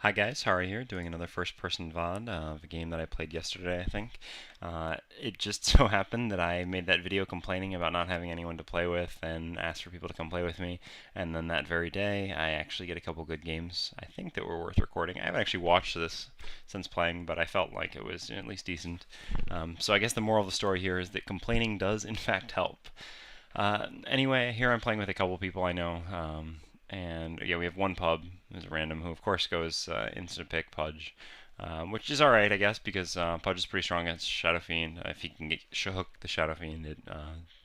Hi guys, Hari here, doing another first-person VOD of a game that I played yesterday, I think. It just so happened that I made that video complaining about not having anyone to play with and asked for people to come play with me, and then that very day I actually get a couple good games, I think, that were worth recording. I haven't actually watched this since playing, but I felt like it was at least decent. So I guess the moral of the story here is that complaining does in fact help. Anyway, here I'm playing with a couple people I know. And yeah, we have one pub who's a random who, of course, goes instant pick Pudge, which is alright, I guess, because Pudge is pretty strong against Shadow Fiend. If he can hook the Shadow Fiend, it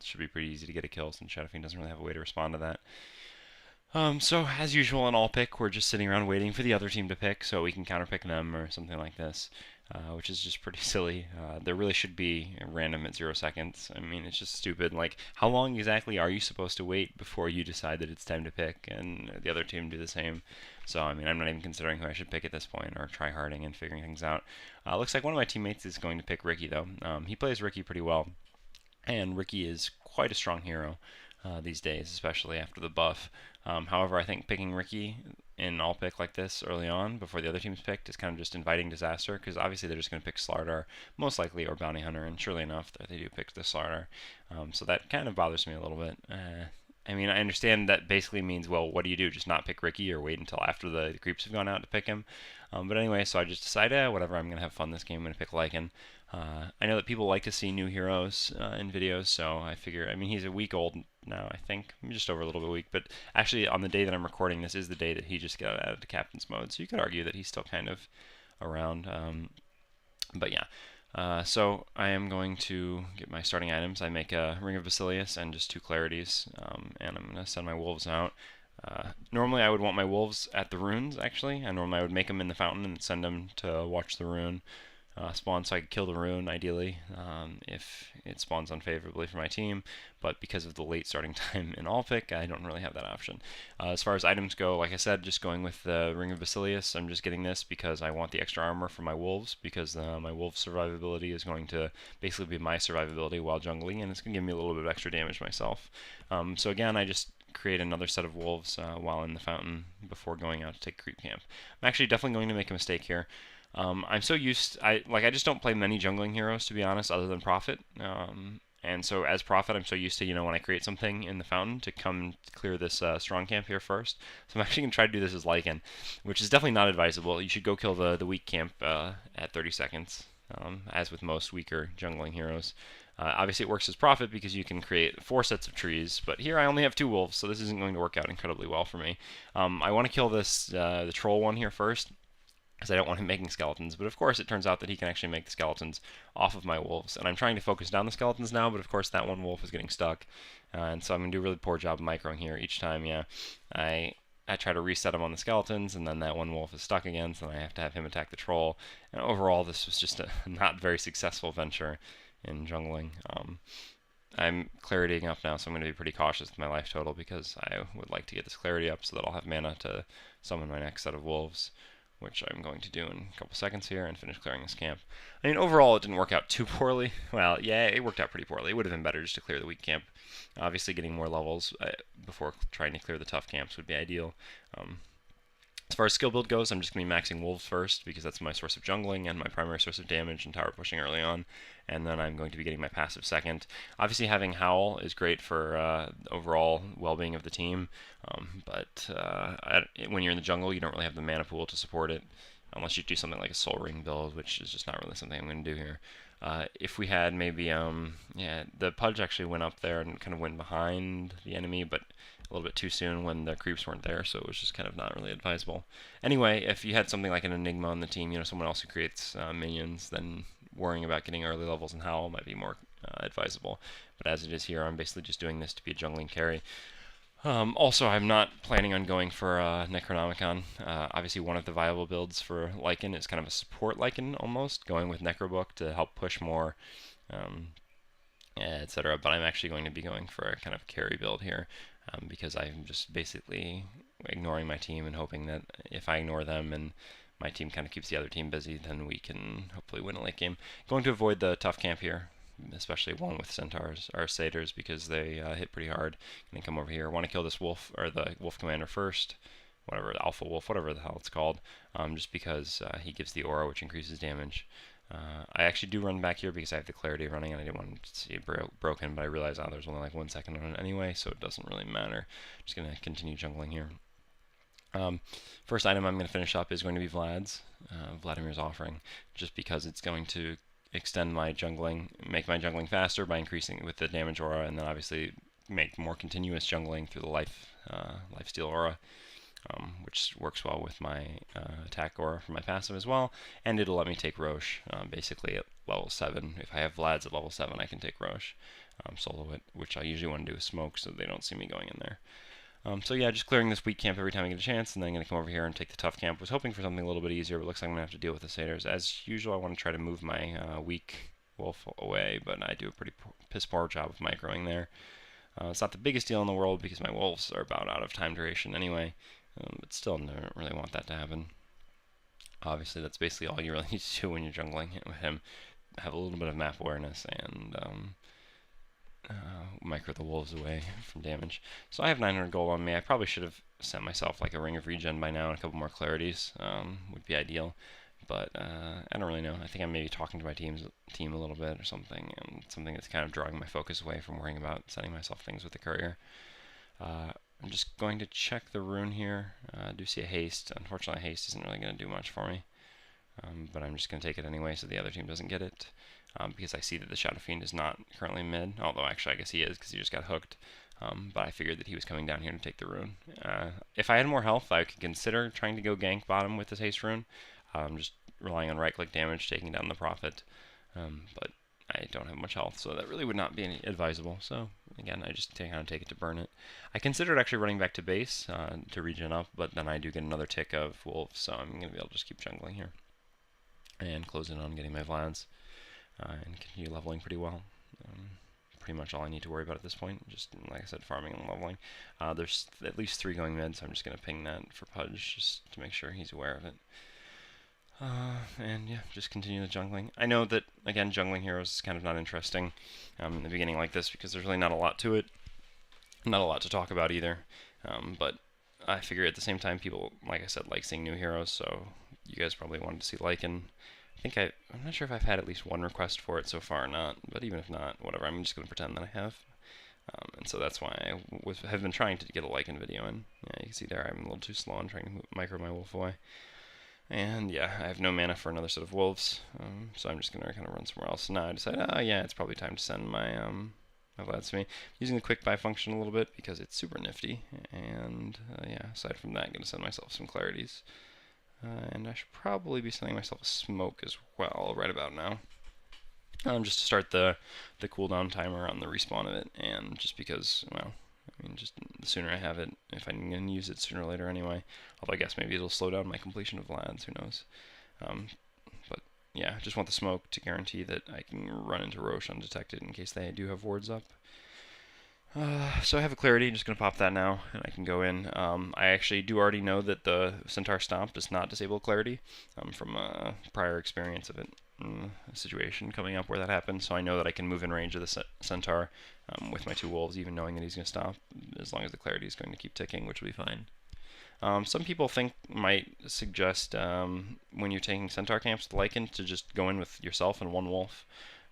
should be pretty easy to get a kill since Shadow Fiend doesn't really have a way to respond to that. So, as usual in all pick, we're just sitting around waiting for the other team to pick so we can counterpick them or something like this, which is just pretty silly. There really should be a random at 0 seconds. I mean, it's just stupid. Like, how long exactly are you supposed to wait before you decide that it's time to pick and the other team do the same? So, I mean, I'm not even considering who I should pick at this point or try harding and figuring things out. Looks like one of my teammates is going to pick Ricky, though. He plays Ricky pretty well, and Ricky is quite a strong hero these days, especially after the buff. However, I think picking Ricky in all pick like this early on, before the other team's picked, is kind of just inviting disaster, because obviously they're just going to pick Slardar, most likely, or Bounty Hunter, and surely enough, they do pick the Slardar. So that kind of bothers me a little bit. I mean, I understand that basically means, well, what do you do? Just not pick Ricky or wait until after the creeps have gone out to pick him? But anyway, so I just decided, whatever, I'm going to have fun this game. I'm going to pick Lycan. I know that people like to see new heroes in videos, so I figure, I mean, he's a week old now, I think. I'm just over a little bit weak, but actually on the day that I'm recording this is the day that he just got added to Captain's mode, so you could argue that he's still kind of around. But yeah, so I am going to get my starting items. I make a Ring of Basilius and just 2 Clarities, and I'm going to send my wolves out. Normally I would want my wolves at the runes, actually, and normally I would make them in the fountain and send them to watch the rune spawn so I could kill the rune, ideally, if it spawns unfavorably for my team, but because of the late starting time in all pick, I don't really have that option. As far as items go, like I said, just going with the Ring of Basilius. I'm just getting this because I want the extra armor for my wolves, because my wolves' survivability is going to basically be my survivability while jungling, and it's going to give me a little bit of extra damage myself. So again, I just create another set of wolves while in the fountain before going out to take creep camp. I'm actually definitely going to make a mistake here. I'm so used, I just don't play many jungling heroes, to be honest, other than Prophet. And so as Prophet, I'm so used to, when I create something in the fountain to come clear this strong camp here first. So I'm actually going to try to do this as Lycan, which is definitely not advisable. You should go kill the weak camp at 30 seconds, as with most weaker jungling heroes. Obviously it works as Prophet because you can create 4 sets of trees, but here I only have 2 wolves, so this isn't going to work out incredibly well for me. I want to kill the troll one here first, because I don't want him making skeletons, but of course it turns out that he can actually make the skeletons off of my wolves, and I'm trying to focus down the skeletons now, but of course that one wolf is getting stuck, and so I'm going to do a really poor job of microing here each time. Yeah, I try to reset him on the skeletons, and then that one wolf is stuck again, so then I have to have him attack the troll, and overall this was just a not very successful venture in jungling. I'm claritying up now, so I'm going to be pretty cautious with my life total, because I would like to get this clarity up so that I'll have mana to summon my next set of wolves, which I'm going to do in a couple seconds here and finish clearing this camp. I mean, overall, it didn't work out too poorly. Well, yeah, it worked out pretty poorly. It would have been better just to clear the weak camp. Obviously, getting more levels before trying to clear the tough camps would be ideal. As far as skill build goes, I'm just going to be maxing wolves first, because that's my source of jungling and my primary source of damage and tower pushing early on, and then I'm going to be getting my passive second. Obviously having Howl is great for overall well-being of the team, but when you're in the jungle you don't really have the mana pool to support it, unless you do something like a Soul Ring build, which is just not really something I'm going to do here. If we had maybe, yeah, the Pudge actually went up there and kind of went behind the enemy, but a little bit too soon when the creeps weren't there, so it was just kind of not really advisable. Anyway, if you had something like an Enigma on the team, someone else who creates minions, then worrying about getting early levels in Howl might be more advisable. But as it is here, I'm basically just doing this to be a jungling carry. Also, I'm not planning on going for Necronomicon. Obviously, one of the viable builds for Lycan is kind of a support Lycan almost, going with Necrobook to help push more, etc. But I'm actually going to be going for a kind of carry build here, because I'm just basically ignoring my team and hoping that if I ignore them and my team kind of keeps the other team busy, then we can hopefully win a late game. Going to avoid the tough camp here, especially one with centaurs or satyrs, because they hit pretty hard and then come over here. I want to kill this wolf, or the wolf commander first, whatever, Alpha Wolf, whatever the hell it's called, just because he gives the aura, which increases damage. I actually do run back here because I have the clarity running and I didn't want to see it broken, but I realized there's only like 1 second on it anyway, so it doesn't really matter. I'm just going to continue jungling here. First item I'm going to finish up is going to be Vladimir's Offering, just because it's going to extend my jungling, make my jungling faster by increasing with the damage aura, and then obviously make more continuous jungling through the lifesteal aura, which works well with my attack aura for my passive as well, and it'll let me take Roche basically at level 7. If I have Vlad's at level 7, I can take Roche, solo it, which I usually want to do with smoke so they don't see me going in there. So yeah, just clearing this weak camp every time I get a chance, and then I'm going to come over here and take the tough camp. Was hoping for something a little bit easier, but looks like I'm going to have to deal with the satyrs. As usual, I want to try to move my weak wolf away, but I do a pretty piss poor job of microing there. It's not the biggest deal in the world because my wolves are about out of time duration anyway, but still don't really want that to happen. Obviously, that's basically all you really need to do when you're jungling with him. Have a little bit of map awareness and micro the wolves away from damage. So I have 900 gold on me. I probably should have sent myself like a ring of regen by now and a couple more clarities. Would be ideal, but I don't really know. I think I'm maybe talking to my team a little bit or something, and something that's kind of drawing my focus away from worrying about sending myself things with the courier. I'm just going to check the rune here. I do see a haste. Unfortunately, haste isn't really going to do much for me, but I'm just going to take it anyway so the other team doesn't get it. Because I see that the Shadow Fiend is not currently mid, although actually I guess he is because he just got hooked. But I figured that he was coming down here to take the rune. If I had more health, I could consider trying to go gank bottom with this haste rune. Just relying on right-click damage, taking down the Prophet. But I don't have much health, so that really would not be advisable. So again, I just kind of take it to burn it. I considered actually running back to base to regen up, but then I do get another tick of wolves, so I'm going to be able to just keep jungling here. And close in on getting my Vlads. And continue leveling pretty well. Pretty much all I need to worry about at this point. Just, like I said, farming and leveling. There's at least 3 going mid, so I'm just going to ping that for Pudge, just to make sure he's aware of it. And yeah, just continue the jungling. I know that, again, jungling heroes is kind of not interesting in the beginning like this, because there's really not a lot to it. Not a lot to talk about either. But I figure at the same time, people, like I said, like seeing new heroes, so you guys probably wanted to see Lycan. I'm not sure if I've had at least 1 request for it so far or not, but even if not, whatever, I'm just going to pretend that I have. And so that's why I have been trying to get a Lycan video in. Yeah, you can see there I'm a little too slow on trying to micro my wolf away. And yeah, I have no mana for another set of wolves, so I'm just going to kind of run somewhere else. Now I decide, yeah, it's probably time to send my Vlads to me. Using the quick buy function a little bit because it's super nifty, and yeah, aside from that, I'm going to send myself some clarities. And I should probably be sending myself a smoke as well right about now. Just to start the cooldown timer on the respawn of it, and just because, well, I mean, just the sooner I have it, if I'm going to use it sooner or later anyway. Although I guess maybe it'll slow down my completion of Vlads, who knows. But yeah, just want the smoke to guarantee that I can run into Roche undetected in case they do have wards up. So I have a clarity, just going to pop that now, and I can go in. I actually do already know that the Centaur Stomp does not disable clarity from a prior experience of it, a situation coming up where that happened, so I know that I can move in range of the Centaur with my 2 wolves, even knowing that he's going to stop, as long as the clarity is going to keep ticking, which will be fine. Some people might suggest when you're taking Centaur camps to Lycan to just go in with yourself and 1 wolf.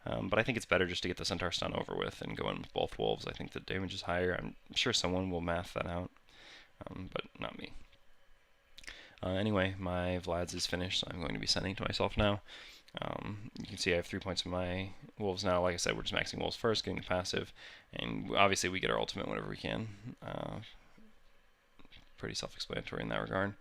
But I think it's better just to get the Centaur stun over with and go in with both wolves. I think the damage is higher. I'm sure someone will math that out, but not me. Anyway, my Vlad's is finished, so I'm going to be sending to myself now. You can see I have 3 points of my wolves now. Like I said, we're just maxing wolves first, getting the passive, and obviously we get our ultimate whenever we can. Pretty self-explanatory in that regard.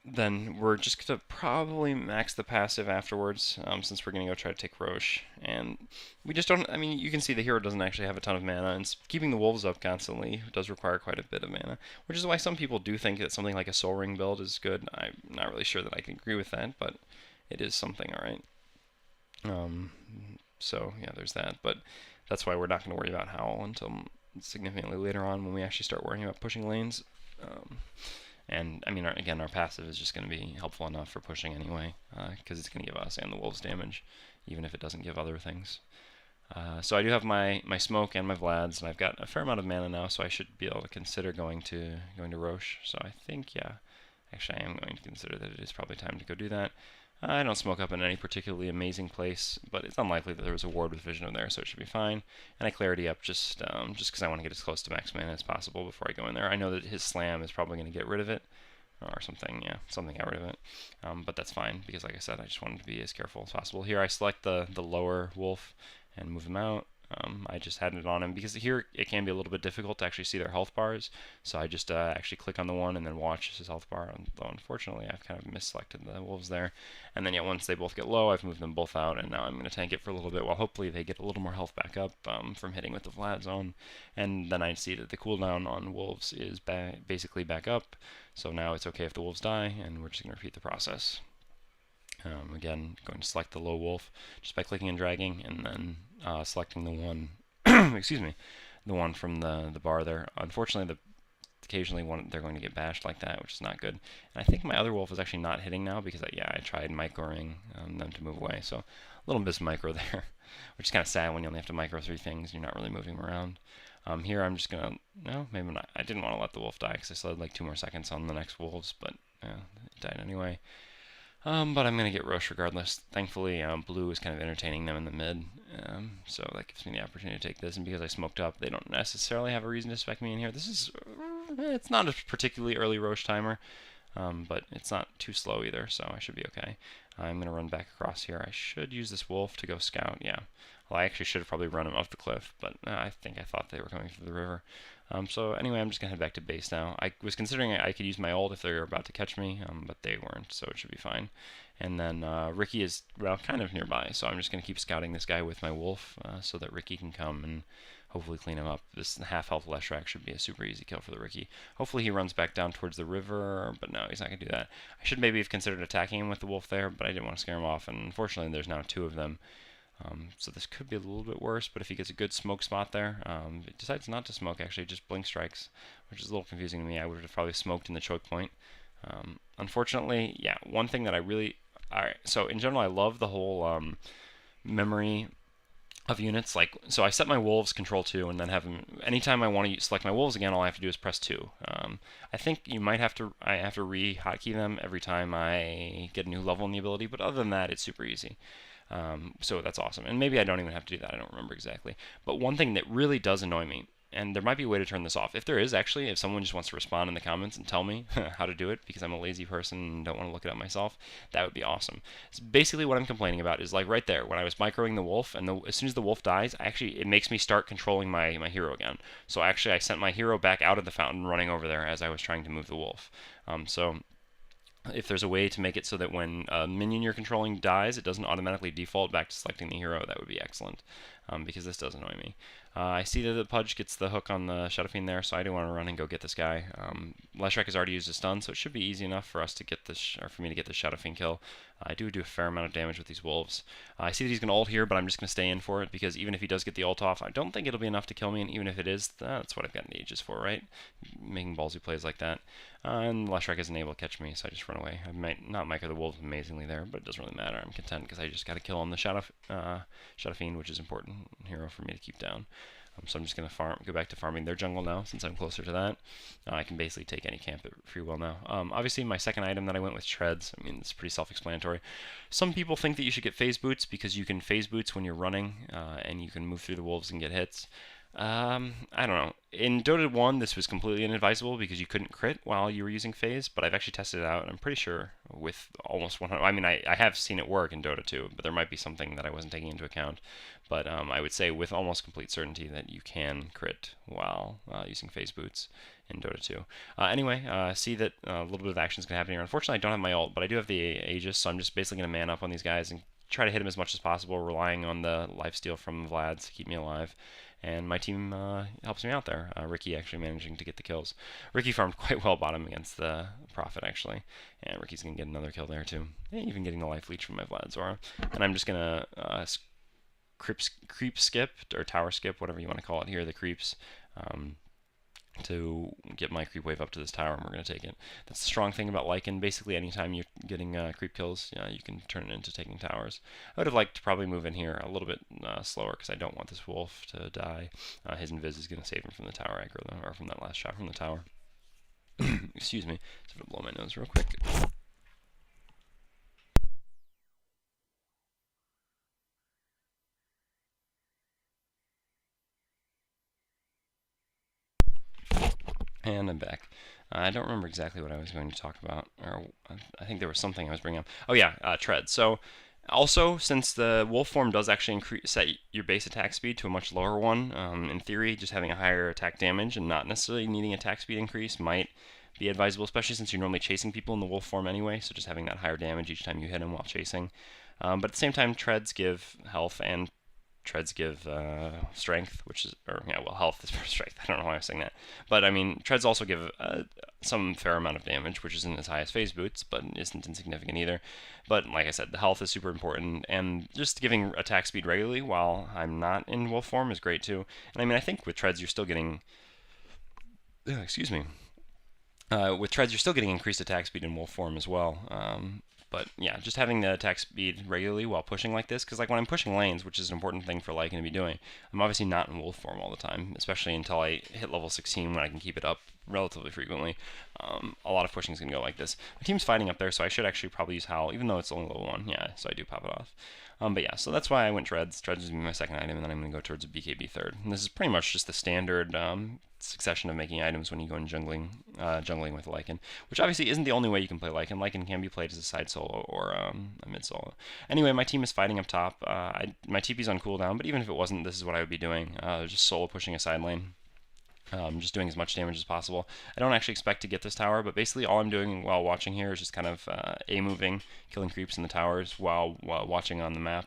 Then we're just going to probably max the passive afterwards, since we're going to go try to take Roche. And we just don't, I mean, you can see the hero doesn't actually have a ton of mana, and keeping the wolves up constantly does require quite a bit of mana, which is why some people do think that something like a Soul Ring build is good. I'm not really sure that I can agree with that, but it is something, alright. So, yeah, there's that, but that's why we're not going to worry about Howl until significantly later on when we actually start worrying about pushing lanes. And I mean, again, our passive is just going to be helpful enough for pushing anyway, because it's going to give us and the wolves damage, even if it doesn't give other things. So I do have my smoke and my Vlads, and I've got a fair amount of mana now, so I should be able to consider going to Roche. So I think, yeah, actually I am going to consider that it is probably time to go do that. I don't smoke up in any particularly amazing place, but it's unlikely that there was a ward with vision over there, so it should be fine. And I clarity up just because I want to get as close to max mana as possible before I go in there. I know that his slam is probably going to get rid of it, or something, yeah, something got rid of it. But that's fine, because like I said, I just wanted to be as careful as possible. Here I select the lower wolf and move him out. I just had it on him because here it can be a little bit difficult to actually see their health bars, so I just actually click on the one and then watch his health bar, though unfortunately I've kind of misselected the wolves there. And then yeah, once they both get low, I've moved them both out, and now I'm going to tank it for a little bit while hopefully they get a little more health back up from hitting with the Vlad zone. And then I see that the cooldown on wolves is basically back up, so now it's okay if the wolves die, and we're just going to repeat the process. Again, going to select the low wolf just by clicking and dragging, and then selecting the one, excuse me, the one from the bar there. Unfortunately, occasionally they're going to get bashed like that, which is not good. And I think my other wolf is actually not hitting now because I tried microing them to move away, so a little bit of micro there, which is kind of sad when you only have to micro 3 things and you're not really moving them around. Here I'm just gonna, no, maybe not. I didn't want to let the wolf die because I still had like 2 more seconds on the next wolves, but it died anyway. But I'm going to get Roche regardless. Thankfully, blue is kind of entertaining them in the mid, so that gives me the opportunity to take this. And because I smoked up, they don't necessarily have a reason to spec me in here. This is, it's not a particularly early Roche timer, but it's not too slow either, so I should be okay. I'm going to run back across here. I should use this wolf to go scout, yeah. Well, I actually should have probably run him up the cliff, but I thought they were coming through the river. So anyway, I'm just going to head back to base now. I was considering I could use my ult if they were about to catch me, but they weren't, so it should be fine. And then Ricky is, well, kind of nearby, so I'm just going to keep scouting this guy with my wolf so that Ricky can come and hopefully clean him up. This half-health Leshrac should be a super easy kill for the Ricky. Hopefully he runs back down towards the river, but no, he's not going to do that. I should maybe have considered attacking him with the wolf there, but I didn't want to scare him off, and unfortunately there's now 2 of them. So this could be a little bit worse, but if he gets a good smoke spot there, he decides not to smoke, actually, just blink strikes, which is a little confusing to me. I would have probably smoked in the choke point. Unfortunately, yeah, one thing that I really... Alright, so in general, I love the whole memory of units. Like, so I set my wolves control 2, and then have them... Anytime I want to select my wolves again, all I have to do is press 2. I think you might have to... I have to re-hotkey them every time I get a new level in the ability, but other than that, it's super easy. So that's awesome. And maybe I don't even have to do that. I don't remember exactly. But one thing that really does annoy me, and there might be a way to turn this off. If there is, actually, if someone just wants to respond in the comments and tell me how to do it, because I'm a lazy person and don't want to look it up myself, that would be awesome. So basically what I'm complaining about is like right there, when I was microing the wolf, and as soon as the wolf dies, actually it makes me start controlling my hero again. So actually I sent my hero back out of the fountain running over there as I was trying to move the wolf. So if there's a way to make it so that when a minion you're controlling dies, it doesn't automatically default back to selecting the hero, that would be excellent, because this does annoy me. I see that the Pudge gets the hook on the Shadow Fiend there, so I do want to run and go get this guy. Leshrac has already used a stun, so it should be easy enough for us to get this, or for me to get the Shadow Fiend kill. I do a fair amount of damage with these wolves. I see that he's going to ult here, but I'm just going to stay in for it, because even if he does get the ult off, I don't think it'll be enough to kill me, and even if it is, that's what I've got Aegis for, right? Making ballsy plays like that. And Leshrac isn't able to catch me, so I just run away. I might not micro the wolves amazingly there, but it doesn't really matter. I'm content because I just got to kill on the Shadow Fiend, which is important hero for me to keep down. So I'm just going to go back to farming their jungle now, since I'm closer to that. I can basically take any camp at free will now. Obviously, my second item that I went with Treads, I mean, it's pretty self-explanatory. Some people think that you should get phase boots because you can phase boots when you're running, and you can move through the wolves and get hits. I don't know. In Dota 1, this was completely inadvisable because you couldn't crit while you were using phase, but I've actually tested it out, and I'm pretty sure with almost 100... I mean, I have seen it work in Dota 2, but there might be something that I wasn't taking into account. But I would say with almost complete certainty that you can crit while using phase boots in Dota 2. Anyway, see that a little bit of action is going to happen here. Unfortunately, I don't have my ult, but I do have the Aegis, so I'm just basically going to man up on these guys and try to hit them as much as possible, relying on the lifesteal from Vlad's to keep me alive. And my team helps me out there. Ricky actually managing to get the kills. Ricky farmed quite well bottom against the Prophet, actually. And Ricky's going to get another kill there, too. Even getting the life leech from my Vlad Zora. And I'm just going to creep skip, or tower skip, whatever you want to call it here, the creeps. to get my creep wave up to this tower, and we're going to take it. That's the strong thing about Lycan. Basically, anytime you're getting creep kills, you can turn it into taking towers. I would have liked to probably move in here a little bit slower because I don't want this wolf to die. His invis is going to save him from the tower aggro, though, or from that last shot from the tower. Excuse me. Just going to blow my nose real quick. And I'm back. I don't remember exactly what I was going to talk about, or I think there was something I was bringing up. Oh yeah, treads. So also, since the wolf form does actually set your base attack speed to a much lower one, in theory, just having a higher attack damage and not necessarily needing attack speed increase might be advisable, especially since you're normally chasing people in the wolf form anyway, so just having that higher damage each time you hit them while chasing. But at the same time, treads give health and treads give strength, which is, or yeah, well, health is for strength. I don't know why I was saying that, but I mean, treads also give some fair amount of damage, which isn't as high as phase boots, but isn't insignificant either. But like I said, the health is super important, and just giving attack speed regularly while I'm not in wolf form is great too. And I mean, I think with treads you're still getting, excuse me, with treads you're still getting increased attack speed in wolf form as well. But yeah, just having the attack speed regularly while pushing like this, because like when I'm pushing lanes, which is an important thing for Lycan to be doing, I'm obviously not in wolf form all the time, especially until I hit level 16 when I can keep it up relatively frequently. A lot of pushing is going to go like this. My team's fighting up there, so I should actually probably use Howl, even though it's only level 1. Yeah, so I do pop it off. But yeah, so that's why I went treads. Treads is my second item, and then I'm going to go towards a BKB third. And this is pretty much just the standard succession of making items when you go in jungling with Lycan, which obviously isn't the only way you can play Lycan. Lycan can be played as a side solo or a mid solo. Anyway, my team is fighting up top. My TP's on cooldown, but even if it wasn't, this is what I would be doing. Just solo pushing a side lane. Just doing as much damage as possible. I don't actually expect to get this tower, but basically all I'm doing while watching here is just kind of A-moving, killing creeps in the towers while watching on the map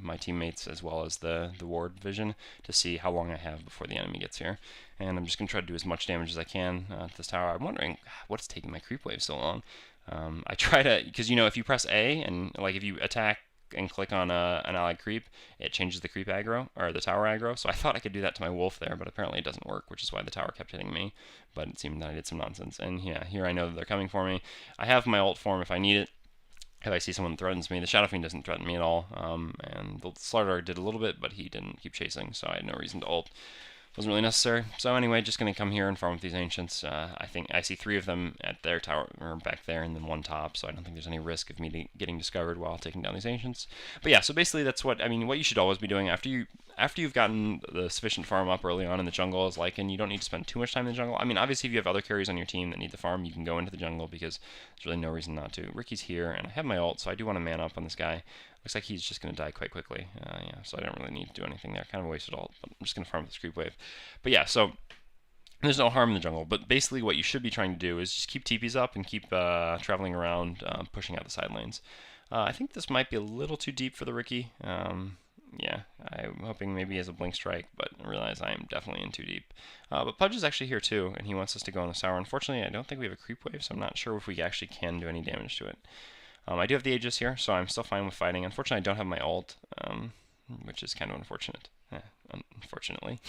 my teammates as well as the ward vision to see how long I have before the enemy gets here. And I'm just going to try to do as much damage as I can to this tower. I'm wondering what's taking my creep wave so long. I try to, because you know, if you press A and like if you attack and click on an allied creep, it changes the creep aggro, or the tower aggro. So I thought I could do that to my wolf there, but apparently it doesn't work, which is why the tower kept hitting me. But it seemed that I did some nonsense. And yeah, here I know that they're coming for me. I have my ult form if I need it. If I see someone that threatens me, the Shadow Fiend doesn't threaten me at all. And the Slaughter did a little bit, but he didn't keep chasing, so I had no reason to ult. Wasn't really necessary. So anyway, just going to come here and farm with these Ancients. I think I see 3 of them at their tower, or back there, and then 1 top, so I don't think there's any risk of me getting discovered while taking down these Ancients. But yeah, so basically that's what, I mean, what you should always be doing after you've gotten the sufficient farm up early on in the jungle is Lycan. You don't need to spend too much time in the jungle. I mean, obviously if you have other carries on your team that need the farm, you can go into the jungle because there's really no reason not to. Ricky's here, and I have my ult, so I do want to man up on this guy. Looks like he's just going to die quite quickly. Yeah, so I don't really need to do anything there. Kind of a wasted ult, but I'm just going to farm with this creep wave. But yeah, so there's no harm in the jungle. But basically what you should be trying to do is just keep TPs up and keep traveling around, pushing out the side lanes. I think this might be a little too deep for the Ricky. Yeah, I'm hoping maybe he has a blink strike, but I realize I am definitely in too deep. But Pudge is actually here too, and he wants us to go on the tower. Unfortunately, I don't think we have a creep wave, so I'm not sure if we actually can do any damage to it. I do have the Aegis here, so I'm still fine with fighting. Unfortunately, I don't have my ult, which is kind of unfortunate. Unfortunately.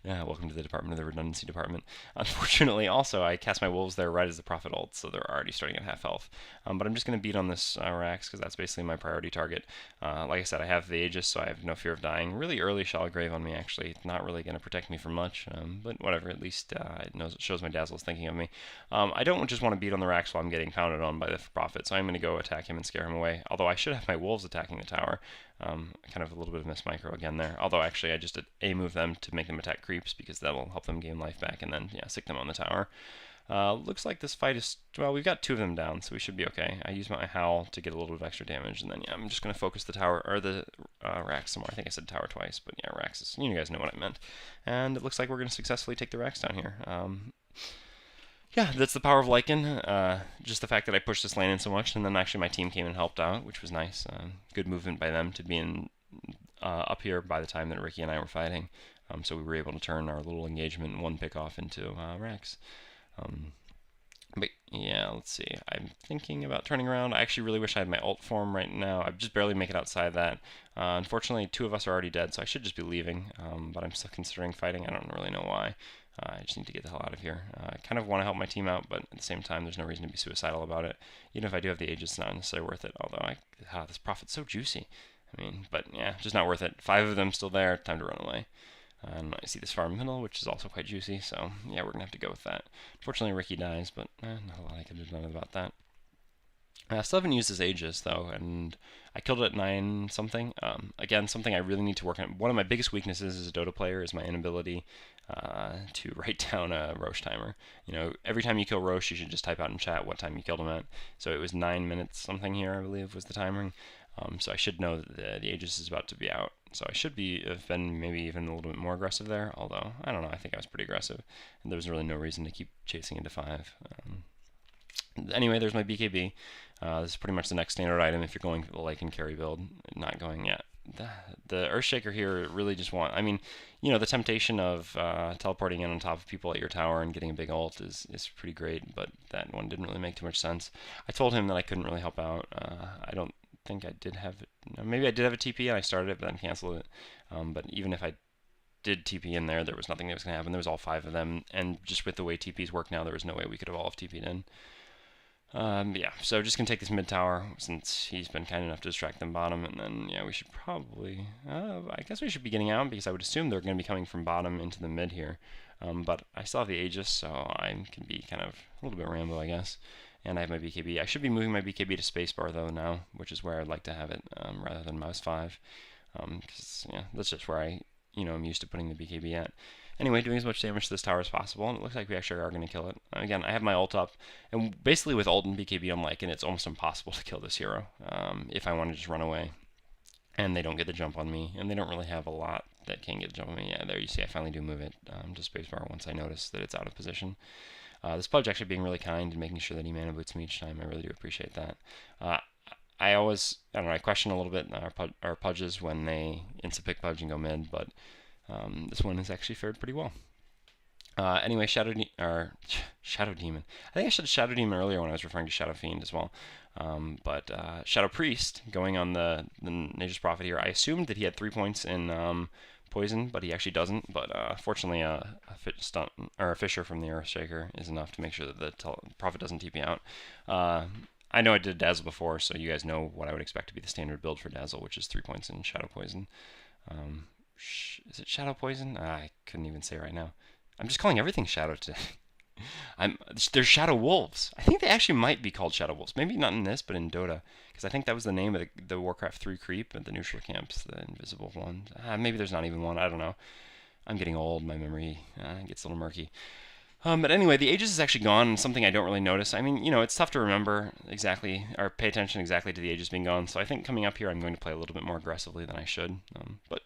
Yeah, welcome to the department of the redundancy department. Unfortunately, also, I cast my wolves there right as the Prophet ult, so they're already starting at half health. But I'm just going to beat on this Rax, because that's basically my priority target. Like I said, I have the Aegis, so I have no fear of dying. Really early Shallow Grave on me, actually. It's not really going to protect me from much, but whatever, at least it shows my Dazzle is thinking of me. I don't just want to beat on the Rax while I'm getting pounded on by the Prophet, so I'm going to go attack him and scare him away. Although I should have my wolves attacking the tower. Kind of a little bit of miss micro again there. Although actually I just A-move them to make them attack creeps because that'll help them gain life back, and then yeah, sick them on the tower. Looks like this fight is, well, we've got 2 of them down, so we should be okay. I use my Howl to get a little bit of extra damage, and then yeah, I'm just going to focus the tower, or the Rax some more. I think I said tower twice, but yeah, Rax is, you guys know what I meant. And it looks like we're going to successfully take the Rax down here. Yeah, that's the power of Lycan. Just the fact that I pushed this lane in so much, and then actually my team came and helped out, which was nice. Good movement by them to be in up here by the time that Ricky and I were fighting. So we were able to turn our little engagement 1 pick off into Rax. But yeah, let's see. I'm thinking about turning around. I actually really wish I had my ult form right now. I just barely make it outside that. Unfortunately, 2 of us are already dead, so I should just be leaving. But I'm still considering fighting. I don't really know why. I just need to get the hell out of here. I kind of want to help my team out, but at the same time, there's no reason to be suicidal about it. Even if I do have the Aegis, it's not necessarily worth it. Although, this Prophet's so juicy. I mean, but yeah, just not worth it. 5 of them still there. Time to run away. And I see this farm middle, which is also quite juicy. So yeah, we're gonna have to go with that. Unfortunately, Ricky dies, but not a lot I could have done about that. I still haven't used this Aegis though, and I killed it at 9 something. Again, something I really need to work on. One of my biggest weaknesses as a Dota player is my inability to write down a Roche timer. You know, every time you kill Roche, you should just type out in chat what time you killed him at. So it was 9 minutes something here, I believe, was the timing. So I should know that the Aegis is about to be out. So I should have been maybe even a little bit more aggressive there. Although I don't know, I think I was pretty aggressive, and there was really no reason to keep chasing into 5. Anyway, there's my BKB. This is pretty much the next standard item if you're going for the Lycan carry build. Not going yet. The Earthshaker here really just I mean, you know, the temptation of teleporting in on top of people at your tower and getting a big ult is pretty great, but that one didn't really make too much sense. I told him that I couldn't really help out. I don't think I did have it. No, maybe I did have a TP and I started it but then canceled it. But even if I did TP in there, there was nothing that was going to happen. There was all 5 of them, and just with the way TPs work now, there was no way we could have all have TP'd in. Yeah, so just gonna take this mid tower since he's been kind enough to distract them bottom, and then yeah, we should probably, I guess we should be getting out because I would assume they're gonna be coming from bottom into the mid here. But I still have the Aegis, so I can be kind of a little bit Rambo, I guess. And I have my BKB. I should be moving my BKB to spacebar though now, which is where I'd like to have it rather than mouse 5, because yeah, that's just where I'm used to putting the BKB at. Anyway, doing as much damage to this tower as possible, and it looks like we actually are going to kill it. Again, I have my ult up, and basically with ult and BKB, I'm like, and it's almost impossible to kill this hero if I want to just run away. And they don't get the jump on me, and they don't really have a lot that can get the jump on me. Yeah, there you see, I finally do move it to spacebar once I notice that it's out of position. This Pudge actually being really kind and making sure that he mana boots me each time. I really do appreciate that. I don't know, I question a little bit our Pudges when they insta-pick Pudge and go mid, but this one has actually fared pretty well. Anyway, Shadow Demon. I think I said Shadow Demon earlier when I was referring to Shadow Fiend as well. But Shadow Priest going on the Nature's Prophet here. I assumed that he had 3 points in poison, but he actually doesn't. But fortunately, a Fisher from the Earthshaker is enough to make sure that the Prophet doesn't TP out. I know I did Dazzle before, so you guys know what I would expect to be the standard build for Dazzle, which is 3 points in Shadow Poison. Is it Shadow Poison? I couldn't even say right now. I'm just calling everything Shadow today. There's Shadow Wolves. I think they actually might be called Shadow Wolves. Maybe not in this, but in Dota. Because I think that was the name of the Warcraft 3 creep at the neutral camps, the invisible ones. Maybe there's not even one. I don't know. I'm getting old. My memory gets a little murky. But anyway, the Aegis is actually gone, something I don't really notice. I mean, it's tough to remember exactly, or pay attention exactly to the Aegis being gone, so I think coming up here I'm going to play a little bit more aggressively than I should. But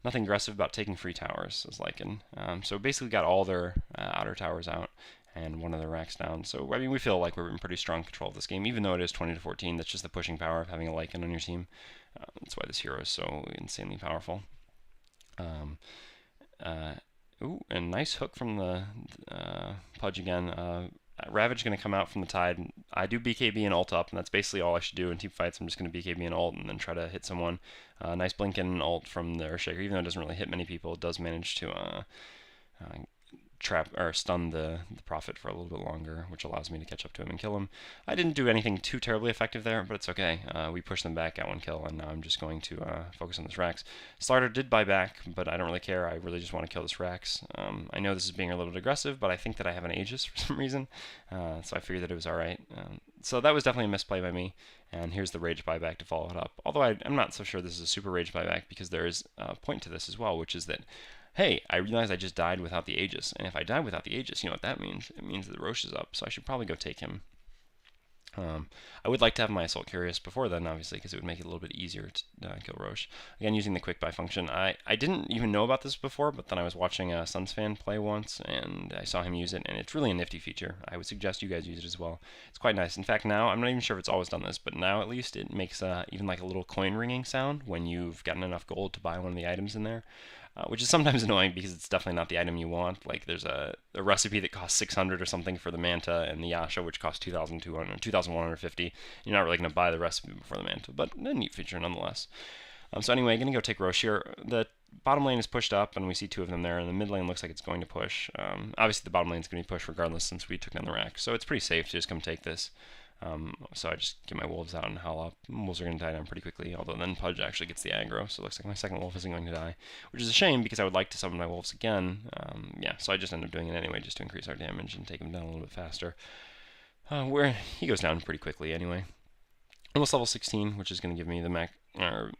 nothing aggressive about taking free towers, as Lycan. So basically got all their outer towers out, and one of their racks down. So, I mean, we feel like we're in pretty strong control of this game, even though it is 20-14. That's just the pushing power of having a Lycan on your team. That's why this hero is so insanely powerful. Ooh, and nice hook from the Pudge again. Ravage going to come out from the Tide. I do BKB and ult up, and that's basically all I should do in team fights. I'm just going to BKB and ult and then try to hit someone. Nice blink and ult from the Earthshaker. Even though it doesn't really hit many people, it does manage to trap or stun the Prophet for a little bit longer, which allows me to catch up to him and kill him. I didn't do anything too terribly effective there, but it's okay. We pushed them back, got 1 kill, and now I'm just going to focus on this Rax. Starter did buy back, but I don't really care. I really just want to kill this Rax. I know this is being a little bit aggressive, but I think that I have an Aegis for some reason, so I figured that it was alright. So that was definitely a misplay by me, and here's the Rage buyback to follow it up. Although I'm not so sure this is a super Rage buyback, because there is a point to this as well, which is that hey, I realized I just died without the Aegis, and if I die without the Aegis, you know what that means? It means that Roche is up, so I should probably go take him. I would like to have my Assault Curious before then, obviously, because it would make it a little bit easier to kill Roche. Again, using the quick buy function. I didn't even know about this before, but then I was watching Sunsfan play once, and I saw him use it, and it's really a nifty feature. I would suggest you guys use it as well. It's quite nice. In fact, now, I'm not even sure if it's always done this, but now at least it makes even like a little coin ringing sound when you've gotten enough gold to buy one of the items in there. Which is sometimes annoying because it's definitely not the item you want. Like there's a recipe that costs 600 or something for the Manta and the Yasha, which costs 2,150. You're not really going to buy the recipe before the Manta, but a neat feature nonetheless. So anyway, going to go take Roche here. The bottom lane is pushed up, and we see two of them there, and the mid lane looks like it's going to push. Obviously, the bottom lane is going to be pushed regardless since we took down the rack, so it's pretty safe to just come take this. So I just get my wolves out and howl up. Wolves are going to die down pretty quickly, although then Pudge actually gets the aggro, so it looks like my second wolf isn't going to die, which is a shame because I would like to summon my wolves again. Yeah, so I just end up doing it anyway just to increase our damage and take him down a little bit faster. Where he goes down pretty quickly anyway. Almost level 16, which is going to give me the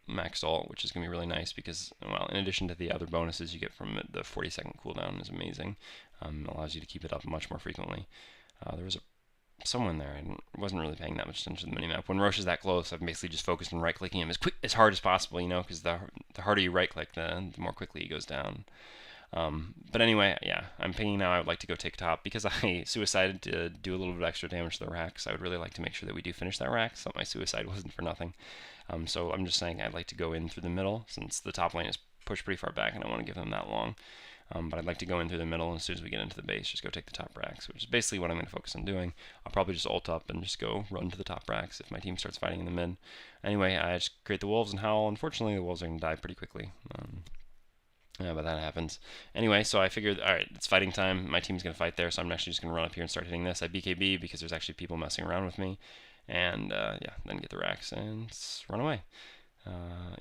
max ult, which is going to be really nice because, well, in addition to the other bonuses you get from it, the 40-second cooldown is amazing. It allows you to keep it up much more frequently. There was someone there. I wasn't really paying that much attention to the minimap. When Roche is that close, I've basically just focused on right-clicking him as hard as possible, you know, because the harder you right-click, the more quickly he goes down. But anyway, yeah, I'm pinging now. I would like to go take top because I suicided to do a little bit of extra damage to the rack, so I would really like to make sure that we do finish that rack, so my suicide wasn't for nothing. So I'm just saying I'd like to go in through the middle since the top lane is pushed pretty far back and I want to give them that long. But I'd like to go in through the middle, and as soon as we get into the base, just go take the top racks, which is basically what I'm going to focus on doing. I'll probably just ult up and just go run to the top racks if my team starts fighting in the mid. Anyway, I just create the wolves and howl. Unfortunately, the wolves are going to die pretty quickly. But that happens. Anyway, so I figured, alright, it's fighting time. My team's going to fight there, so I'm actually just going to run up here and start hitting this. I BKB because there's actually people messing around with me. And, yeah, then get the racks and run away.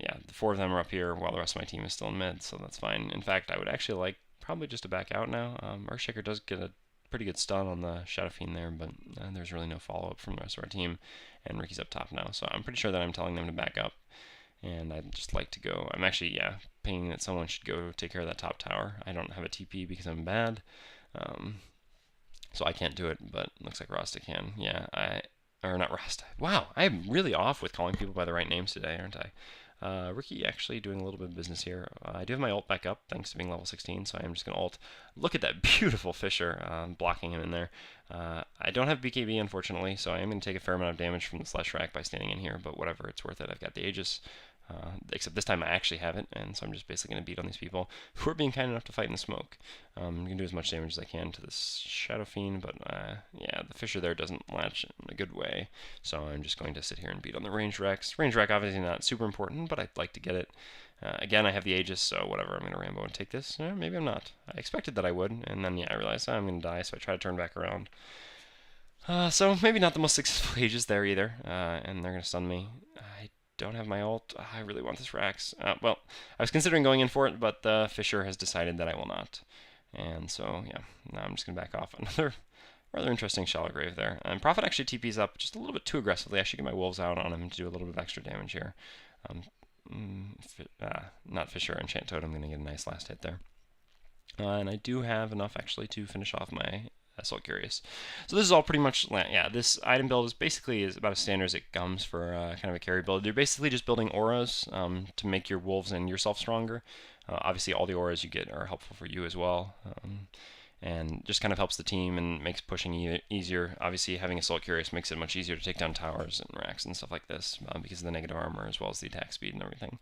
Yeah, the four of them are up here while the rest of my team is still in mid, so that's fine. In fact, I would actually like probably just to back out now. Earthshaker does get a pretty good stun on the Shadow Fiend there, but there's really no follow-up from the rest of our team. And Ricky's up top now, so I'm pretty sure that I'm telling them to back up. And I'd just like to go. I'm actually, yeah, pinging that someone should go take care of that top tower. I don't have a TP because I'm bad, so I can't do it, but it looks like Rasta can. Yeah, or not Rasta. Wow, I'm really off with calling people by the right names today, aren't I? Ricky actually doing a little bit of business here. I do have my ult back up thanks to being level 16, so I'm just going to ult. Look at that beautiful Fisher blocking him in there. I don't have BKB, unfortunately, so I am going to take a fair amount of damage from the Slash Rack by standing in here, but whatever, it's worth it. I've got the Aegis. Except this time I actually have it, and so I'm just basically going to beat on these people who are being kind enough to fight in the smoke. I'm going to do as much damage as I can to this Shadow Fiend, but yeah, the Fisher there doesn't latch in a good way, so I'm just going to sit here and beat on the range Rex. Range Rack obviously not super important, but I'd like to get it. Again, I have the Aegis, so whatever, I'm going to Rambo and take this. Maybe I'm not. I expected that I would, and then yeah, I realized I'm going to die, so I try to turn back around. So maybe not the most successful Aegis there either, and they're going to stun me. I don't have my ult. I really want this Rax. Well, I was considering going in for it, but the Fisher has decided that I will not. And so, yeah, now I'm just going to back off. Another rather interesting Shallow Grave there. And Prophet actually TPs up just a little bit too aggressively. I should get my wolves out on him to do a little bit of extra damage here. Not Fisher, Enchant Totem. I'm going to get a nice last hit there. And I do have enough actually to finish off my Assault Curious. So this is all pretty much, yeah, this item build is basically about as standard as it comes for kind of a carry build. You're basically just building auras to make your wolves and yourself stronger. Obviously all the auras you get are helpful for you as well. And just kind of helps the team and makes pushing easier. Obviously having Assault Curious makes it much easier to take down towers and racks and stuff like this because of the negative armor as well as the attack speed and everything.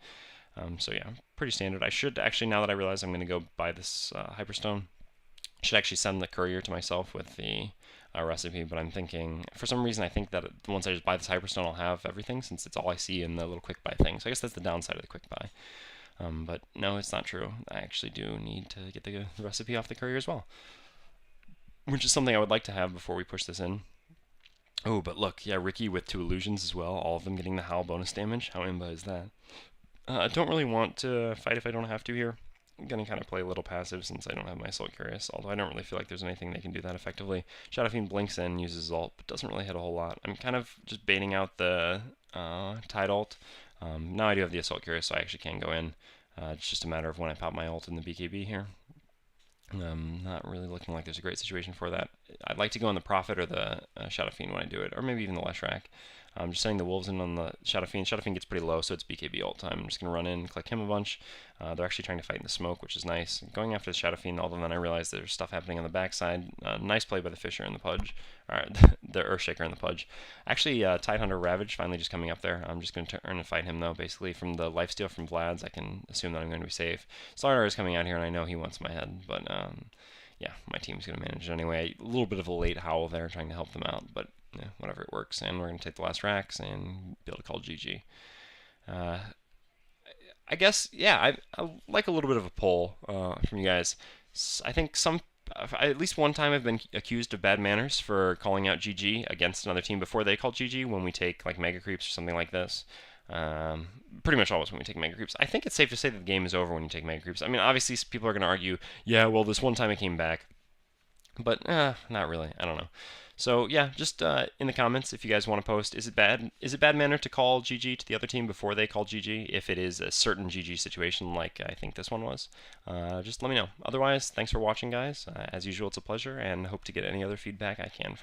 So yeah, pretty standard. I should actually, now that I realize I'm going to go buy this Hyperstone, should actually send the courier to myself with the recipe, but I'm thinking, for some reason I think that once I just buy this Hyperstone I'll have everything, since it's all I see in the little quick buy thing. So I guess that's the downside of the quick buy. But no, it's not true. I actually do need to get the recipe off the courier as well, which is something I would like to have before we push this in. Oh, but look, yeah, Ricky with 2 illusions as well, all of them getting the Howl bonus damage. How imba is that? I don't really want to fight if I don't have to here. I'm going to kind of play a little passive since I don't have my Assault Curious, although I don't really feel like there's anything they can do that effectively. Shadow Fiend blinks in, uses ult, but doesn't really hit a whole lot. I'm kind of just baiting out the Tide ult. Now I do have the Assault Curious, so I actually can go in. It's just a matter of when I pop my ult in the BKB here. Not really looking like there's a great situation for that. I'd like to go on the Prophet or the Shadow Fiend when I do it, or maybe even the Leshrac. I'm just setting the wolves in on the Shadow Fiend. Shadow Fiend gets pretty low, so it's BKB ult time. I'm just going to run in, click him a bunch. They're actually trying to fight in the smoke, which is nice. Going after the Shadow Fiend, although then I realize there's stuff happening on the backside. Nice play by the Fisher and the Pudge. Alright, the Earthshaker and the Pudge. Actually, Tidehunter Ravage finally just coming up there. I'm just going to turn and fight him, though. Basically, from the lifesteal from Vlad's, I can assume that I'm going to be safe. Slardar is coming out here, and I know he wants my head, but yeah, my team's going to manage it anyway. A little bit of a late howl there, trying to help them out, but yeah, whatever, it works. And we're going to take the last racks and be able to call GG. I guess, yeah, I like a little bit of a poll from you guys. I think at least one time I've been accused of bad manners for calling out GG against another team before they call GG when we take like mega creeps or something like this. Um, Pretty much always when we take mega creeps. I think it's safe to say that the game is over when you take mega creeps. I mean, obviously people are going to argue, yeah, well, this one time it came back. But not really. I don't know. So yeah, just in the comments if you guys want to post, is it bad? Is it bad manner to call GG to the other team before they call GG if it is a certain GG situation like I think this one was? Just let me know. Otherwise, thanks for watching, guys. As usual, it's a pleasure, and hope to get any other feedback I can from